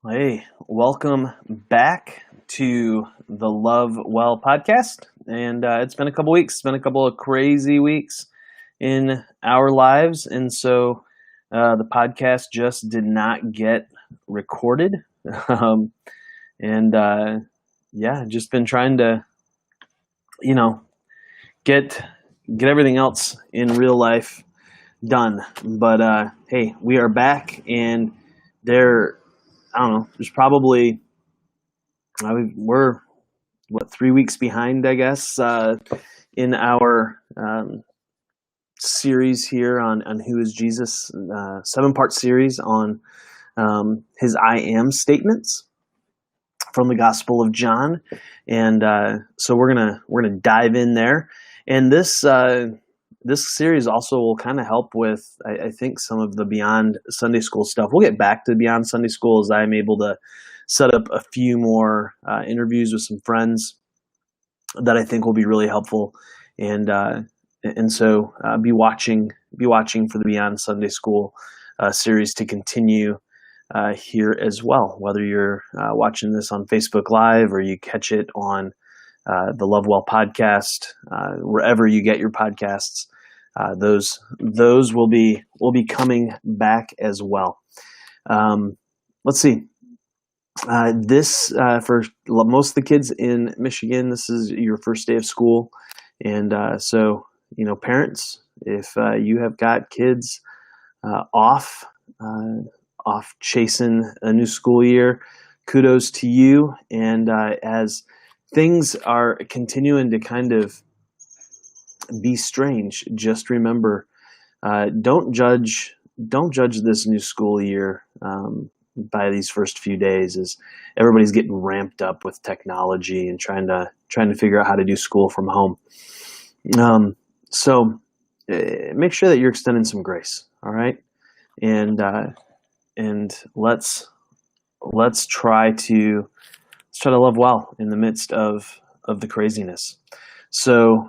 Hey, welcome back to the Love Well podcast. And it's been a couple weeks. It's been a couple of crazy weeks in our lives. And so the podcast just did not get recorded. um, and just been trying to, you know, get everything else in real life done. But hey, we are back, and I don't know, there's probably we're 3 weeks behind, I guess, in our series here on Who is Jesus, 7-part series on his I am statements from the Gospel of John, and so we're gonna dive in there, and this series also will kind of help with, I think, some of the Beyond Sunday School stuff. We'll get back to Beyond Sunday School as I'm able to set up a few more interviews with some friends that I think will be really helpful, and so be watching for the Beyond Sunday School series to continue here as well. Whether you're watching this on Facebook Live or you catch it on the Love Well podcast, wherever you get your podcasts, those will be coming back as well. Let's see. This for most of the kids in Michigan, this is your first day of school, and so parents, if you have got kids off chasing a new school year, kudos to you. And as things are continuing to kind of be strange, just remember, don't judge this new school year by these first few days, as everybody's getting ramped up with technology and trying to figure out how to do school from home. So make sure that you're extending some grace, all right? And let's try to love well in the midst of the craziness. So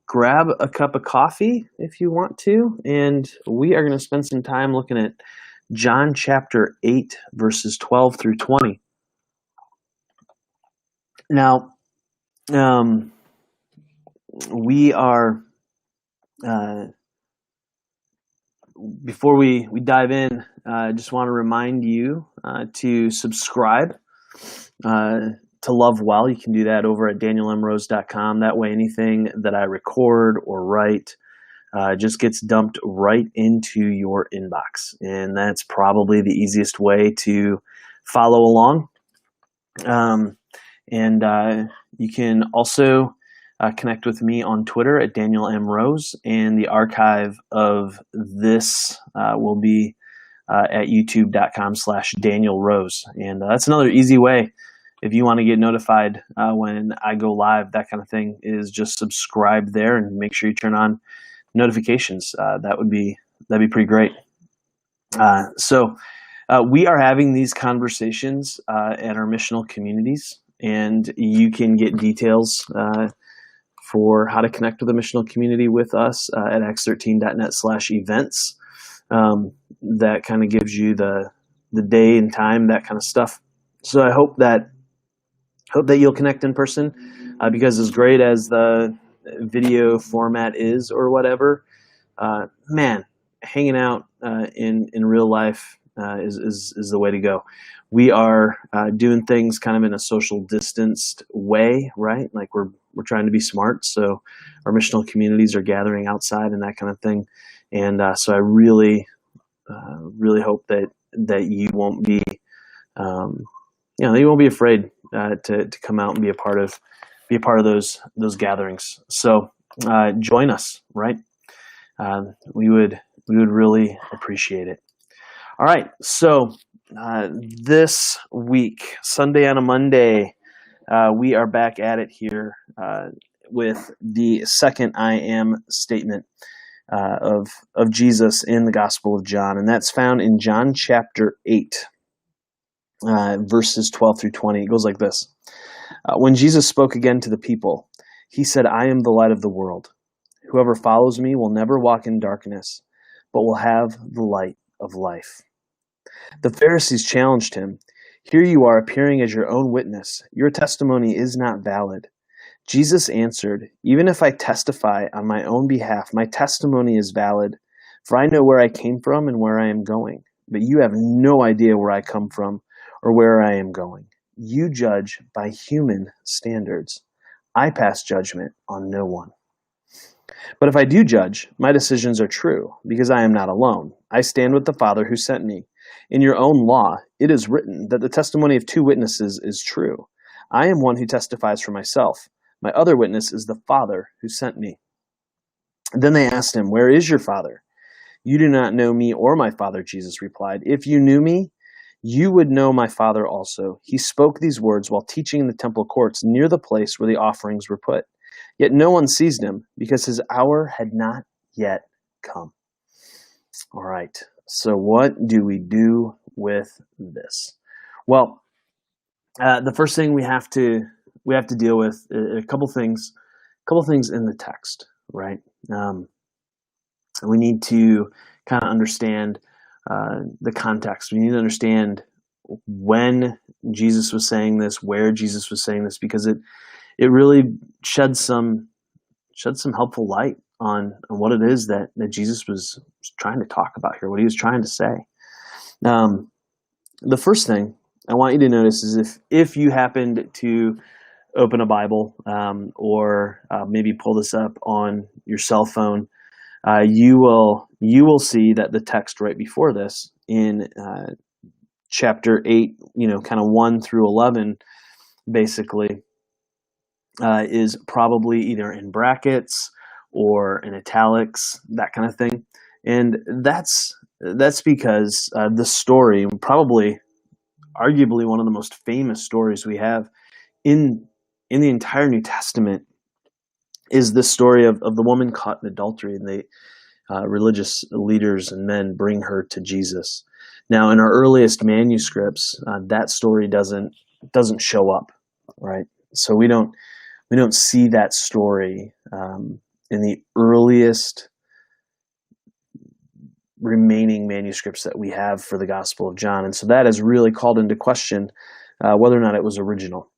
grab a cup of coffee if you want to, and we are going to spend some time looking at John chapter 8, verses 12 through 20. Now, we are, before we dive in, I just want to remind you to subscribe to Love Well. You can do that over at danielemrose.com. That way, anything that I record or write just gets dumped right into your inbox. And that's probably the easiest way to follow along. You can also connect with me on Twitter at Daniel M. Rose, and the archive of this will be at youtube.com/Daniel Rose. And that's another easy way, if you want to get notified when I go live, that kind of thing, is just subscribe there and make sure you turn on notifications. That'd be pretty great. So we are having these conversations at our missional communities, and you can get details for how to connect with the missional community with us at acts13.net/events. That kind of gives you the day and time, that kind of stuff. So I hope that you'll connect in person, because as great as the video format is or whatever, man, hanging out in real life is the way to go. We are doing things kind of in a social distanced way, right? Like we're trying to be smart. So our missional communities are gathering outside and that kind of thing. And so I really hope that you won't be, you won't be afraid to come out and be a part of those gatherings. So join us, right? We would really appreciate it. All right, so this week, Sunday on a Monday, we are back at it here with the second I am statement of Jesus in the Gospel of John, and that's found in John chapter 8, verses 12 through 20. It goes like this. When Jesus spoke again to the people, he said, "I am the light of the world. Whoever follows me will never walk in darkness, but will have the light of life." The Pharisees challenged him. Here you are appearing as your own witness. Your testimony is not valid." Jesus answered, "Even if I testify on my own behalf, my testimony is valid, for I know where I came from and where I am going. But you have no idea where I come from or where I am going. You judge by human standards. I pass judgment on no one. But if I do judge, my decisions are true, because I am not alone. I stand with the Father who sent me. In your own law, it is written that the testimony of two witnesses is true. I am one who testifies for myself. My other witness is the Father who sent me." Then they asked him, "Where is your Father?" "You do not know me or my Father," Jesus replied. "If you knew me, you would know my Father also." He spoke these words while teaching in the temple courts near the place where the offerings were put. Yet no one seized him, because his hour had not yet come. All right, so what do we do with this? Well, the first thing we have to deal with a couple things in the text, right? We need to kind of understand the context. We need to understand when Jesus was saying this, where Jesus was saying this, because it really sheds some helpful light on what it is that Jesus was trying to talk about here, what he was trying to say. The first thing I want you to notice is if you happened to open a Bible or maybe pull this up on your cell phone, you will see that the text right before this in chapter 8, kind of 1 through 11, basically, is probably either in brackets or in italics, that kind of thing. And that's because the story, probably arguably one of the most famous stories we have in the entire New Testament, is the story of the woman caught in adultery, and the religious leaders and men bring her to Jesus. Now, in our earliest manuscripts, that story doesn't show up, right? So we don't see that story in the earliest remaining manuscripts that we have for the Gospel of John, and so that has really called into question whether or not it was original.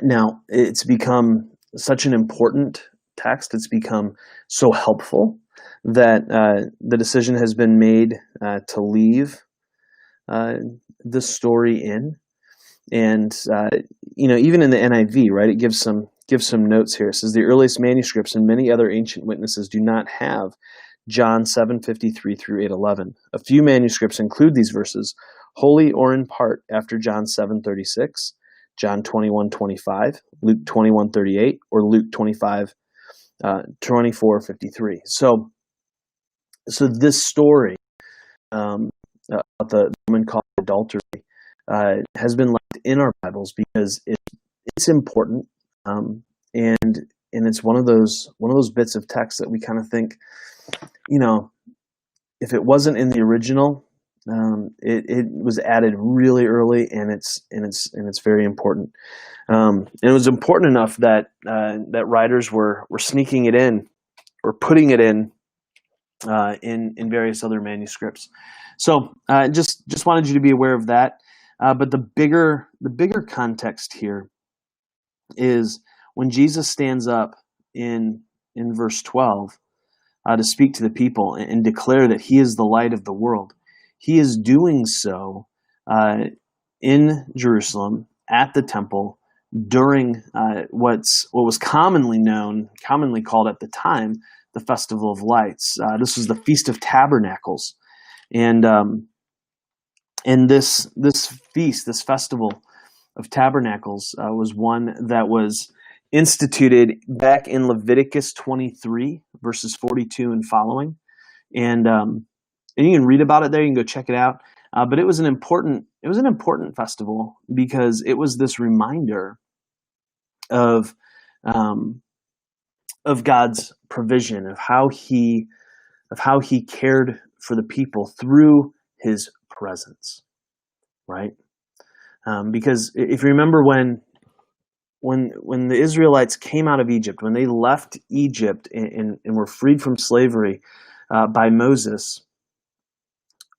Now, it's become such an important text, it's become so helpful that the decision has been made to leave the story in. And even in the NIV, right, it gives some notes here. It says the earliest manuscripts and many other ancient witnesses do not have John 7:53 through 8:11. A few manuscripts include these verses wholly or in part after John 7:36, John 21:25, Luke 21:38, or Luke 24:53. So this story about the woman caught in adultery has been left in our Bibles because it's important, and it's one of those bits of text that we kind of think, if it wasn't in the original, it was added really early, and it's very important. And it was important enough that writers were sneaking it in or putting it in various other manuscripts. So just wanted you to be aware of that. But the bigger context here is when Jesus stands up in verse 12 to speak to the people and declare that he is the light of the world. He is doing so in Jerusalem at the temple during what was commonly called at the time, the Festival of Lights. This was the Feast of Tabernacles, and this feast, this Festival of Tabernacles, was one that was instituted back in Leviticus 23, verses 42 and following, and you can read about it there. You can go check it out. But it was an important festival because it was this reminder of God's provision, of how he cared for the people through his presence, right? Because if you remember when the Israelites came out of Egypt, when they left Egypt and were freed from slavery by Moses,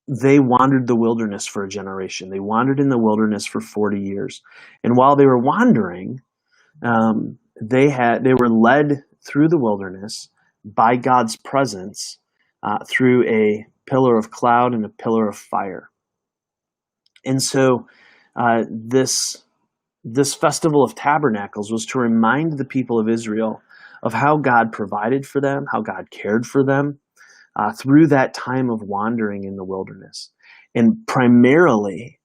they wandered the wilderness for a generation. They wandered in the wilderness for 40 years. And while they were wandering, they were led through the wilderness by God's presence through a pillar of cloud and a pillar of fire. And so this festival of tabernacles was to remind the people of Israel of how God provided for them, how God cared for them through that time of wandering in the wilderness. And primarily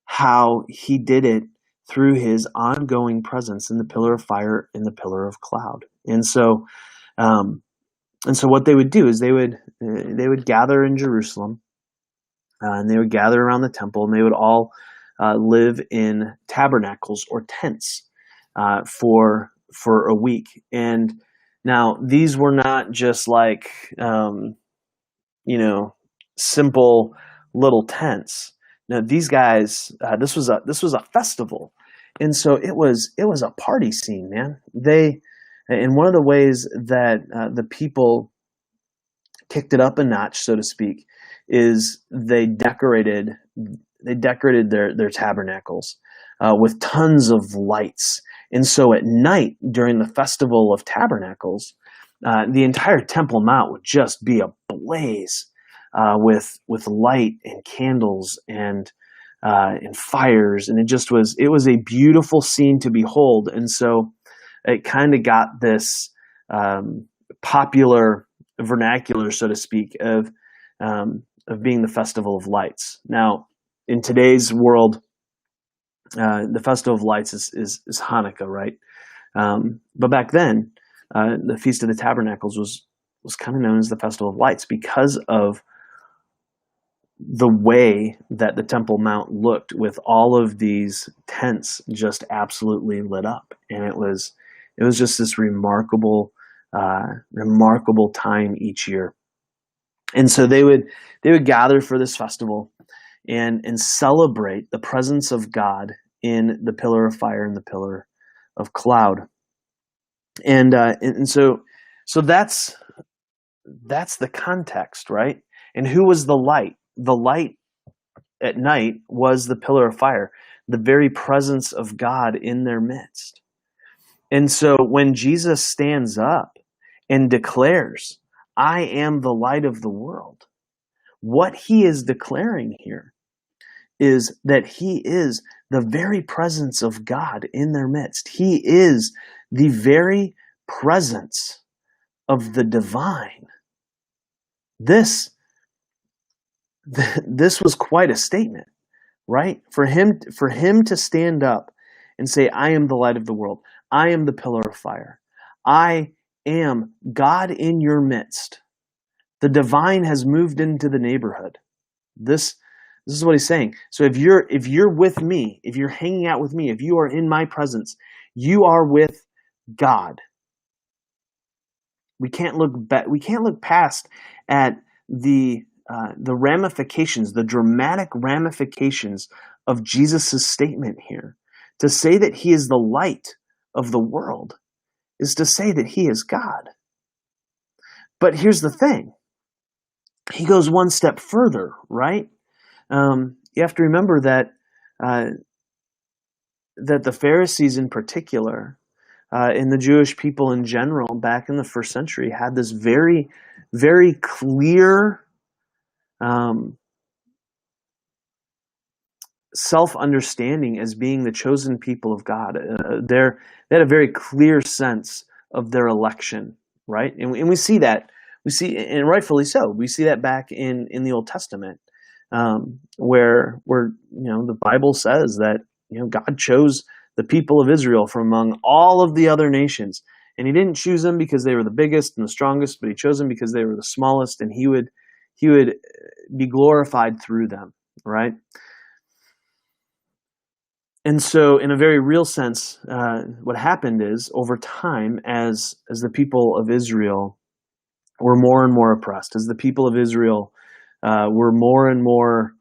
how he did it through his ongoing presence in the pillar of fire and the pillar of cloud. And so what they would do is they would gather in Jerusalem, and they would gather around the temple, and they would all live in tabernacles or tents for a week. And now these were not just like simple little tents. Now these guys, this was a festival, and so it was a party scene, man. And one of the ways that the people kicked it up a notch, so to speak, is they decorated their tabernacles with tons of lights. And so at night during the festival of tabernacles, the entire Temple Mount would just be ablaze with light and candles and fires, and it was a beautiful scene to behold. And so it kind of got this popular vernacular, so to speak, of being the Festival of Lights. Now, in today's world, the Festival of Lights is Hanukkah, right? But back then, the Feast of the Tabernacles was kind of known as the Festival of Lights because of the way that the Temple Mount looked, with all of these tents just absolutely lit up. And it was just this remarkable time each year. And so they would gather for this festival and celebrate the presence of God in the pillar of fire and the pillar of cloud. And so that's the context, right? And who was the light? The light at night was the pillar of fire, the very presence of God in their midst. And so when Jesus stands up and declares, "I am the light of the world," what he is declaring here is that he is the very presence of God in their midst. He is the very presence of the divine. This was quite a statement, right? For him to stand up and say, "I am the light of the world. I am the pillar of fire. I am God in your midst. The divine has moved into the neighborhood." This is what he's saying. So if you're with me, if you're hanging out with me, if you are in my presence, you are with God. We can't look past at the ramifications, the dramatic ramifications of Jesus' statement here. To say that he is the light of the world is to say that he is God. But here's the thing. He goes one step further, right? You have to remember that the Pharisees in particular, and the Jewish people in general back in the first century, had this very, very clear self-understanding as being the chosen people of God. They had a very clear sense of their election, right? And we see that. And rightfully so. We see that back in the Old Testament, where the Bible says that God chose the people of Israel from among all of the other nations, and he didn't choose them because they were the biggest and the strongest, but he chose them because they were the smallest, and he would be glorified through them, right? And so in a very real sense, what happened is, over time, as the people of Israel were more and more oppressed, as the people of Israel were more and more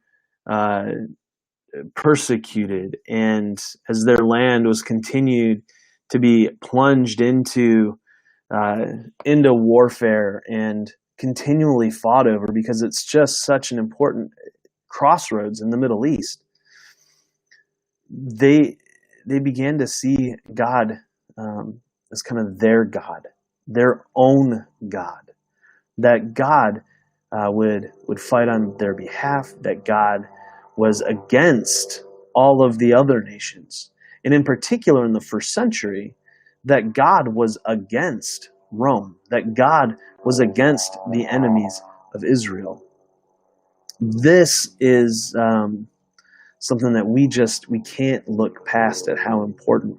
persecuted, and as their land was continued to be plunged into warfare and continually fought over, because it's just such an important crossroads in the Middle East, they began to see God as kind of their own God. That God would fight on their behalf. That God was against all of the other nations, and in particular in the first century, that God was against Rome. That God was against the enemies of Israel. This is something that we can't look past at how important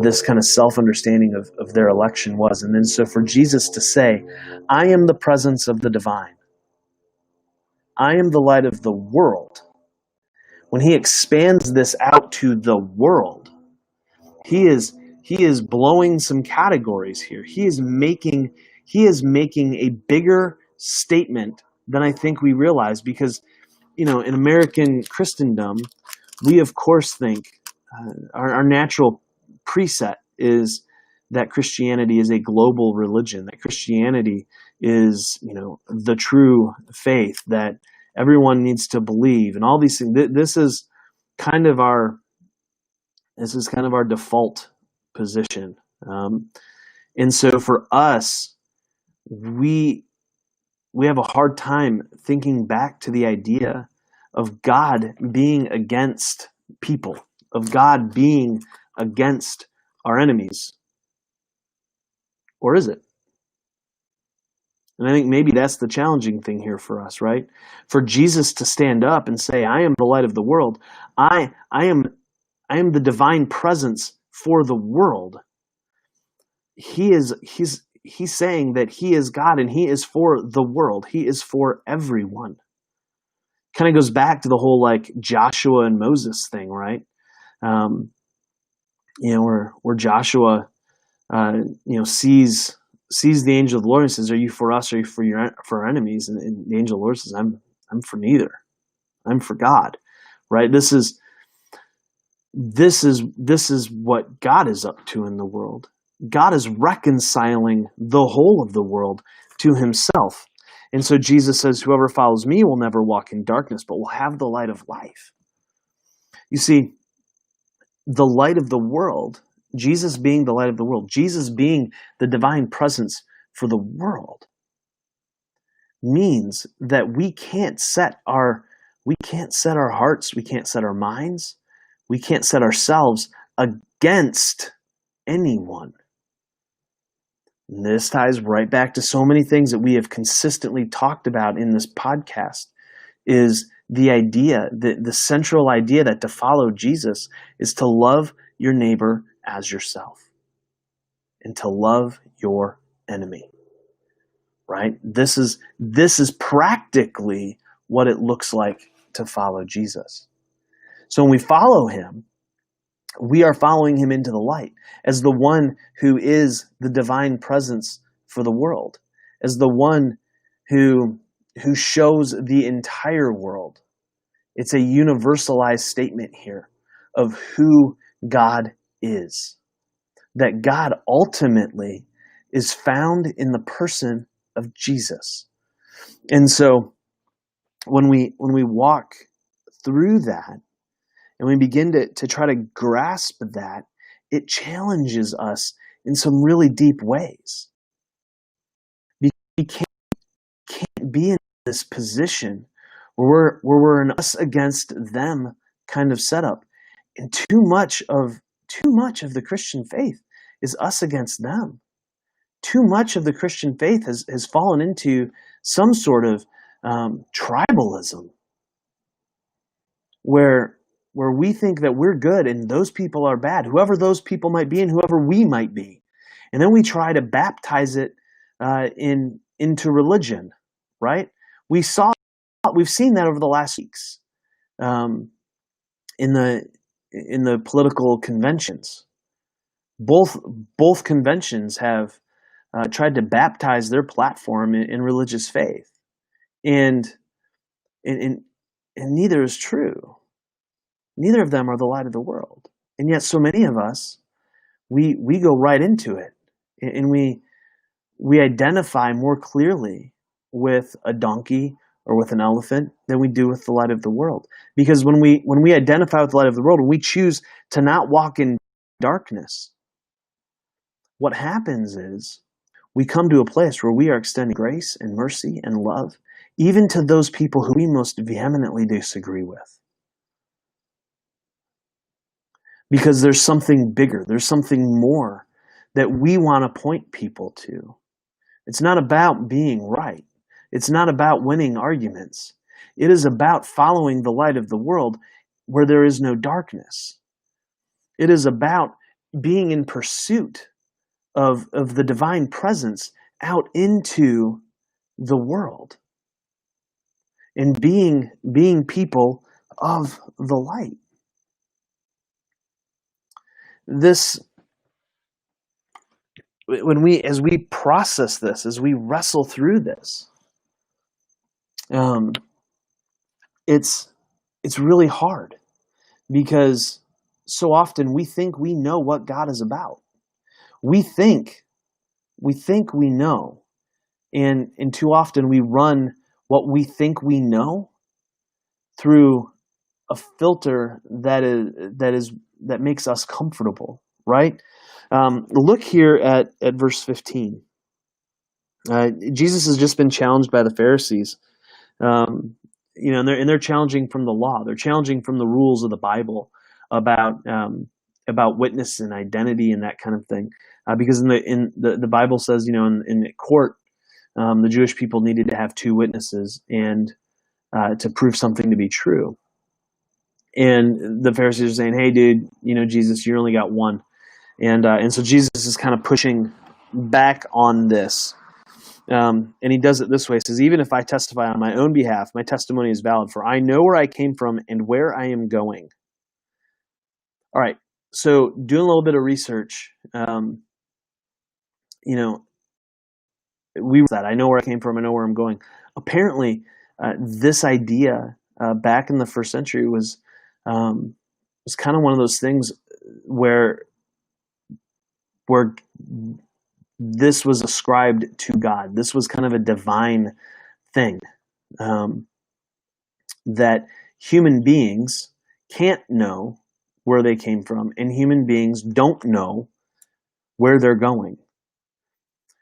this kind of self-understanding of their election was. And then so for Jesus to say, I am the presence of the divine, I am the light of the world, when he expands this out to the world, he is blowing some categories here. He is making a bigger statement than I think we realize, because in American Christendom, we of course think our natural preset is that Christianity is a global religion, that Christianity is the true faith that everyone needs to believe, and all these things. This is kind of our default position, and so for us, we have a hard time thinking back to the idea of God being against people, of God being against our enemies. Or is it? And I think maybe that's the challenging thing here for us, right? For Jesus to stand up and say, I am the light of the world. I am the divine presence for the world. He's saying that he is God, and he is for the world. He is for everyone. Kind of goes back to the whole Joshua and Moses thing, right? Where Joshua sees the angel of the Lord and says, "Are you for us? Or are you for our enemies?" And the angel of the Lord says, "I'm for neither. I'm for God." Right? This is what God is up to in the world. God is reconciling the whole of the world to himself. And so Jesus says, "Whoever follows me will never walk in darkness, but will have the light of life." You see, the light of the world, Jesus being the light of the world, Jesus being the divine presence for the world, means that we can't set our hearts, we can't set our minds, we can't set ourselves against anyone. And this ties right back to so many things that we have consistently talked about in this podcast, is the idea, the central idea that to follow Jesus is to love your neighbor as yourself and to love your enemy. Right? This is practically what it looks like to follow Jesus. So when we follow him, we are following him into the light as the one who is the divine presence for the world, as the one who shows the entire world. It's a universalized statement here of who God is. That God ultimately is found in the person of Jesus. And so when we walk through that and we begin to try to grasp that, it challenges us in some really deep ways. We can't be in this position where we're an us against them kind of setup. And too much of the Christian faith is us against them. Too much of the Christian faith has fallen into some sort of tribalism, where we think that we're good and those people are bad, whoever those people might be and whoever we might be. And then we try to baptize it into religion, right? We've seen that over the last weeks in the political conventions. Both conventions have tried to baptize their platform in religious faith, and neither is true. Neither of them are the light of the world, and yet so many of us we go right into it, and we identify more clearly with a donkey or with an elephant than we do with the light of the world. Because when we identify with the light of the world, when we choose to not walk in darkness, what happens is we come to a place where we are extending grace and mercy and love, even to those people who we most vehemently disagree with. Because there's something bigger, there's something more that we want to point people to. It's not about being right. It's not about winning arguments. It is about following the light of the world where there is no darkness. It is about being in pursuit of the divine presence out into the world and being people of the light. This, as we process this, as we wrestle through this, it's really hard, because so often we think we know what God is about. We think we know, and too often we run what we think we know through a filter that makes us comfortable, right? Look here at verse 15. Jesus has just been challenged by the Pharisees. And they're challenging from the law. They're challenging from the rules of the Bible about witness and identity and that kind of thing. Because in the Bible says, in court, the Jewish people needed to have two witnesses and to prove something to be true. And the Pharisees are saying, "Hey, dude, Jesus, you only got one." And so Jesus is kind of pushing back on this. And he does it this way. He says, "Even if I testify on my own behalf, my testimony is valid, for I know where I came from and where I am going." All right. So doing a little bit of research, I know where I came from, I know where I'm going. Apparently, this idea back in the first century was kind of one of those things where this was ascribed to God. This was kind of a divine thing, that human beings can't know where they came from, and human beings don't know where they're going.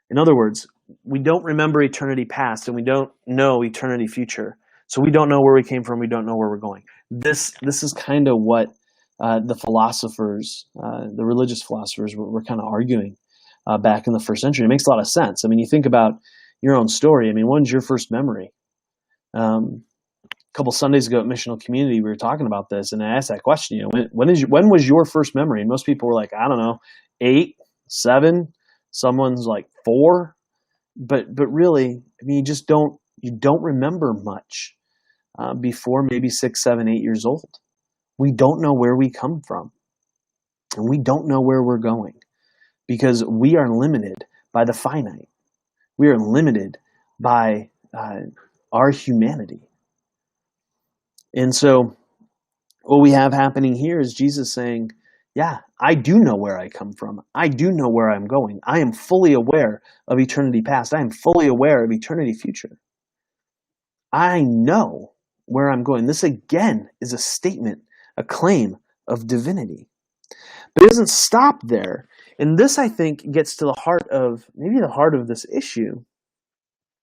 In other words, we don't remember eternity past, and we don't know eternity future. So we don't know where we came from. We don't know where we're going. This is kind of what the philosophers, the religious philosophers, were kind of arguing back in the first century. It makes a lot of sense. I mean, you think about your own story. I mean, when's your first memory? A couple Sundays ago at Missional Community, we were talking about this, and I asked that question. When was your first memory? And most people were like, I don't know, 8, 7. Someone's like 4. But really, I mean, you don't remember much before maybe 6, 7, 8 years old. We don't know where we come from, and we don't know where we're going, because we are limited by the finite. We are limited by our humanity. And so what we have happening here is Jesus saying, yeah, I do know where I come from. I do know where I'm going. I am fully aware of eternity past. I am fully aware of eternity future. I know where I'm going. This again is a statement, a claim of divinity. But it doesn't stop there. And this, I think, gets to the heart of this issue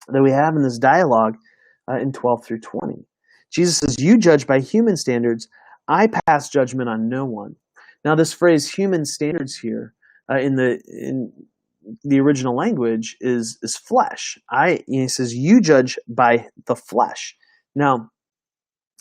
that we have in this dialogue in 12 through 20. Jesus says, "You judge by human standards. I pass judgment on no one." Now, this phrase "human standards" here in the original language is flesh. He says, "You judge by the flesh." Now,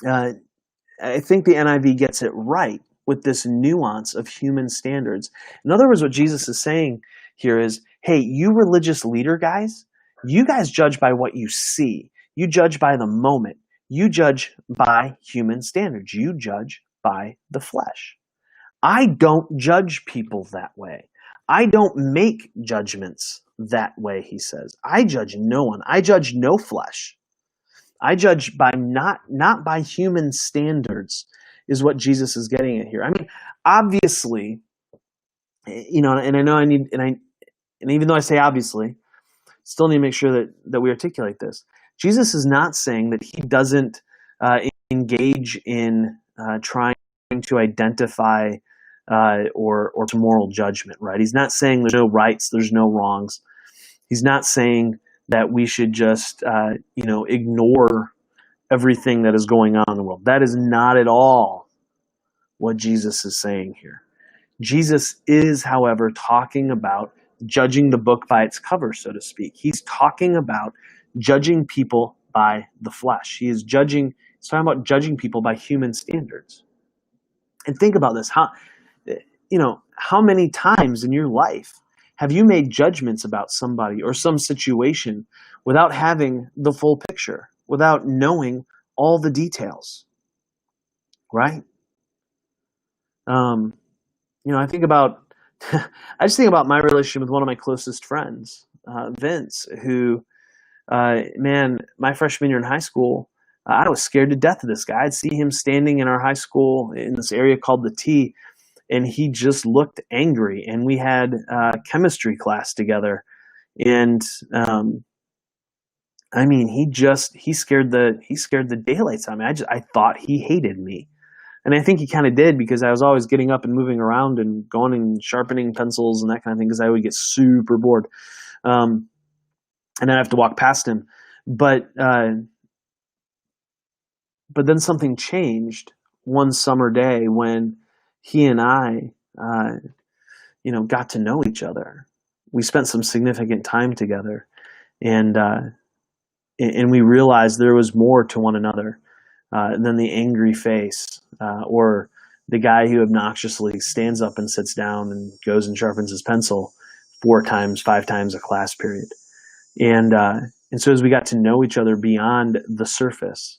I think the NIV gets it right with this nuance of human standards. In other words, what Jesus is saying here is, hey, you religious leader guys, you guys judge by what you see. You judge by the moment. You judge by human standards. You judge by the flesh. I don't judge people that way. I don't make judgments that way, he says. I judge no one. I judge no flesh. I judge by not by human standards, is what Jesus is getting at here. I mean, obviously, and I know and even though I say obviously, still need to make sure that we articulate this. Jesus is not saying that he doesn't engage in trying to identify or moral judgment, right? He's not saying there's no rights, there's no wrongs. He's not saying that we should just ignore everything that is going on in the world. That is not at all what Jesus is saying here. Jesus is, however, talking about judging the book by its cover, so to speak. He's talking about judging people by the flesh. He's talking about judging people by human standards. And think about this. How many times in your life have you made judgments about somebody or some situation without having the full picture, without knowing all the details, right? I think about, I just think about my relationship with one of my closest friends, Vince, who, my freshman year in high school, I was scared to death of this guy. I'd see him standing in our high school in this area called the T, and he just looked angry. And we had chemistry class together, and he scared the daylights out of me. I thought he hated me. And I think he kind of did, because I was always getting up and moving around and going and sharpening pencils and that kind of thing, because I would get super bored. And then I have to walk past him. But then something changed one summer day when he and I, got to know each other. We spent some significant time together, and we realized there was more to one another than the angry face or the guy who obnoxiously stands up and sits down and goes and sharpens his pencil 4 times, 5 times a class period. And so as we got to know each other beyond the surface,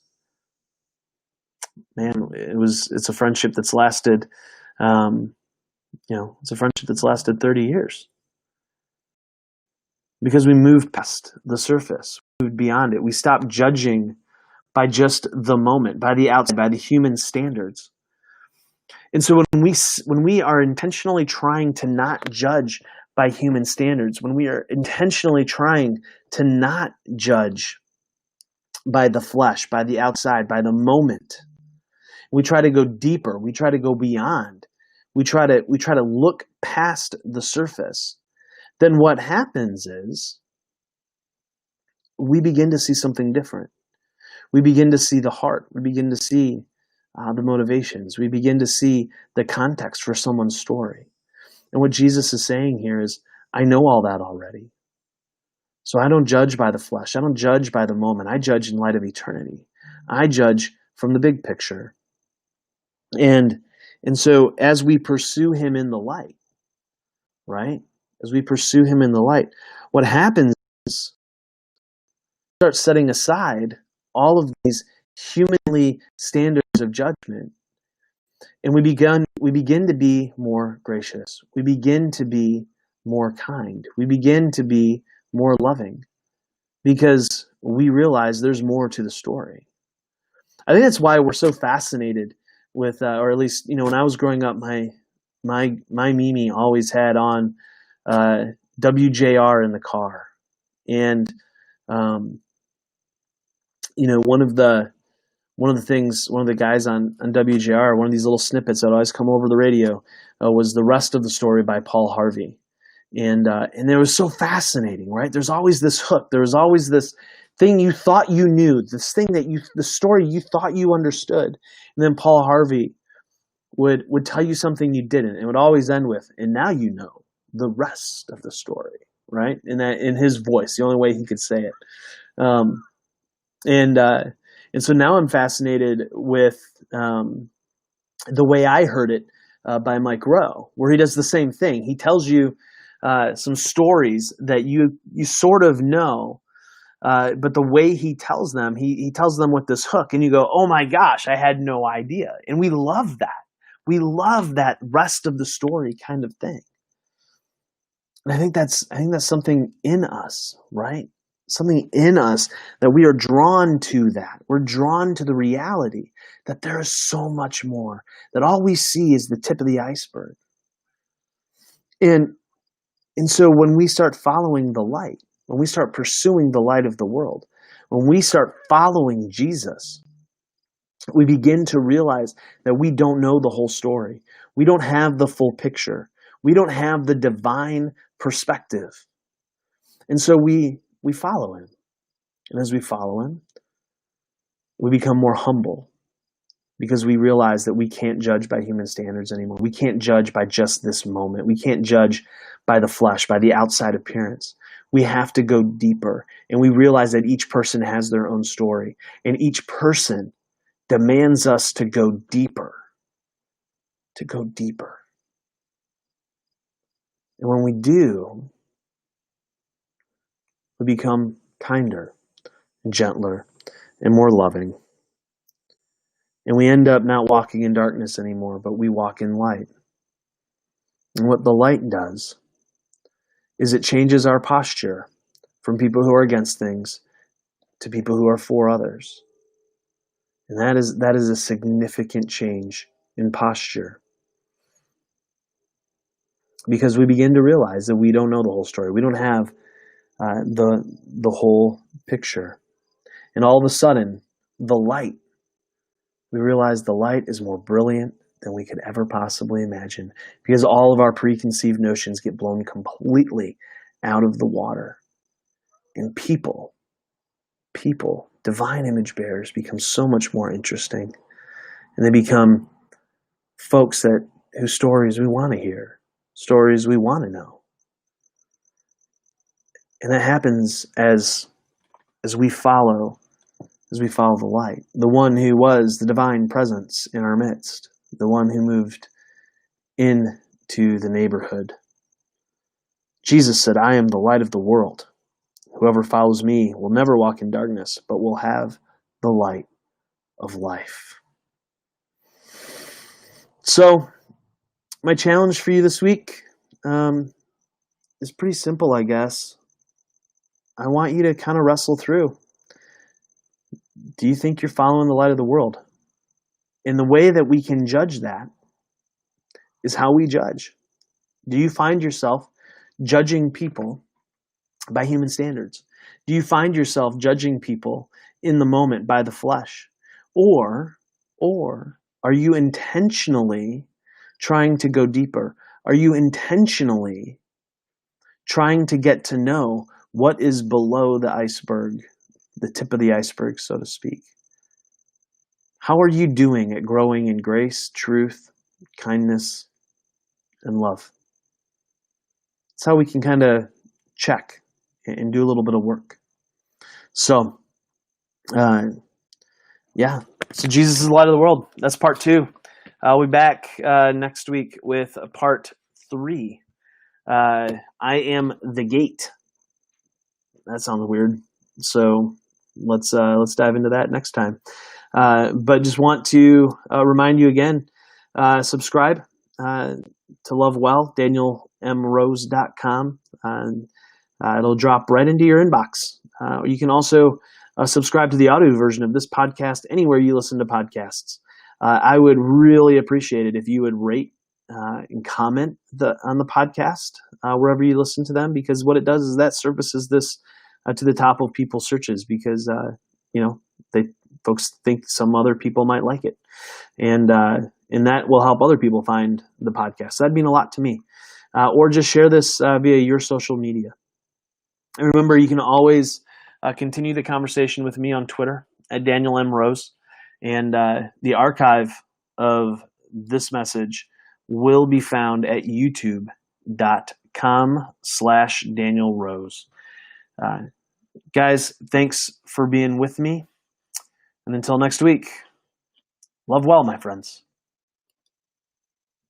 man, it's a friendship that's lasted, it's a friendship that's lasted 30 years. Because we moved past the surface, we moved beyond it. We stopped judging by just the moment, by the outside, by the human standards. And so when we are intentionally trying to not judge by human standards, when we are intentionally trying to not judge by the flesh, by the outside, by the moment, we try to go deeper, we try to go beyond, we try to look past the surface, then what happens is we begin to see something different. We begin to see the heart. We begin to see the motivations. We begin to see the context for someone's story. And what Jesus is saying here is, I know all that already. So I don't judge by the flesh. I don't judge by the moment. I judge in light of eternity. I judge from the big picture. And so as we pursue him in the light, right? As we pursue him in the light, what happens is we start setting aside all of these humanly standards of judgment, and we begin to be more gracious. We begin to be more kind. We begin to be more loving, because we realize there's more to the story. I think that's why we're so fascinated with, or at least, when I was growing up, my Mimi always had on WJR in the car, and one of the guys on WJR, one of these little snippets that always come over the radio, was the rest of the story by Paul Harvey. And it was so fascinating, right? There's always this hook. There was always this thing you thought you knew, the story you thought you understood. And then Paul Harvey would tell you something you didn't. It would always end with, and now you know the rest of the story, right? In his voice, the only way he could say it. And so now I'm fascinated with the way I heard it by Mike Rowe, where he does the same thing. He tells you some stories that you sort of know, but the way he tells them, he tells them with this hook, and you go, oh my gosh, I had no idea. And we love that. We love that rest of the story kind of thing. And I think that's something in us, right? Something in us that we are drawn to that. We're drawn to the reality that there is so much more, that all we see is the tip of the iceberg. And so when we start following the light, when we start pursuing the light of the world, When we start following Jesus, we begin to realize that we don't know the whole story. We don't have the full picture. We don't have the divine perspective. And so we follow him. And as we follow him, we become more humble because we realize that we can't judge by human standards anymore. We can't judge by just this moment. We can't judge by the flesh, by the outside appearance. We have to go deeper. And we realize that each person has their own story. And each person demands us to go deeper. To go deeper. And when we do, we become kinder, gentler, and more loving. And we end up not walking in darkness anymore, but we walk in light. And what the light does is it changes our posture from people who are against things to people who are for others. And that is a significant change in posture. Because we begin to realize that we don't know the whole story. We don't have the whole picture. And all of a sudden, we realize the light is more brilliant than we could ever possibly imagine, because all of our preconceived notions get blown completely out of the water. And people, divine image bearers, become so much more interesting. And they become folks whose stories we want to hear, stories we want to know. And that happens as we follow the light, the one who was the divine presence in our midst, the one who moved into the neighborhood. Jesus said, "I am the light of the world. Whoever follows me will never walk in darkness, but will have the light of life." So, my challenge for you this week is pretty simple, I guess. I want you to kind of wrestle through. Do you think you're following the light of the world? And the way that we can judge that is how we judge. Do you find yourself judging people by human standards? Do you find yourself judging people in the moment by the flesh? Or are you intentionally trying to go deeper? Are you intentionally trying to get to know what is below the iceberg, the tip of the iceberg, so to speak? How are you doing at growing in grace, truth, kindness, and love? That's how we can kind of check and do a little bit of work. So, so Jesus is the light of the world. That's part 2. I'll be back next week with part 3. I am the gate. That sounds weird. So let's dive into that next time. But just want to remind you again, subscribe to Love Well, DanielMRose.com. It'll drop right into your inbox. You can also subscribe to the audio version of this podcast anywhere you listen to podcasts. I would really appreciate it if you would rate and comment on the podcast wherever you listen to them, because what it does is that services this to the top of people's searches, because folks think some other people might like it, and that will help other people find the podcast. So that'd mean a lot to me. Or just share this via your social media. And remember, you can always continue the conversation with me on Twitter at Daniel M. Rose. And the archive of this message will be found at youtube.com/Daniel Rose. Guys, thanks for being with me. And until next week, love well, my friends.